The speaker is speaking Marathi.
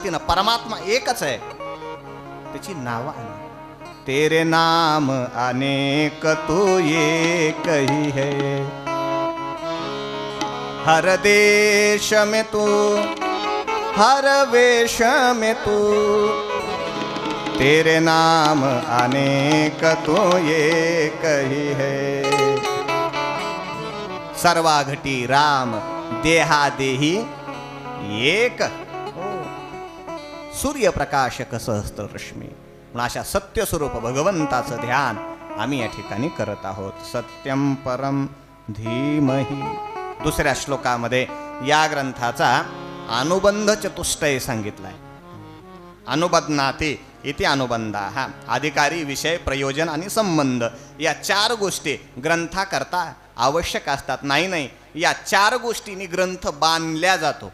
परमात्मा एकच आहे, त्याची नाव आहे. तेरे नाम अनेक तू एक ही है, हर देश में तू हर वेश में तू, तेरे नाम अनेक तू एक ही है. सर्वाघटी राम देहादेही एक. सूर्यप्रकाशक सहस्त्र रश्मी. म्हणून अशा सत्यस्वरूप भगवंताचं ध्यान आम्ही या ठिकाणी करत आहोत. सत्यम परम धीमहि. दुसऱ्या श्लोकामध्ये या ग्रंथाचा अनुबंध चतुष्टय सांगितलाय. अनुबंधाते इथे अनुबंधा, हा अधिकारी, विषय, प्रयोजन आणि संबंध या चार गोष्टी ग्रंथाकरता आवश्यक असतात. नाही, या चार गोष्टींनी ग्रंथ बांधल्या जातो.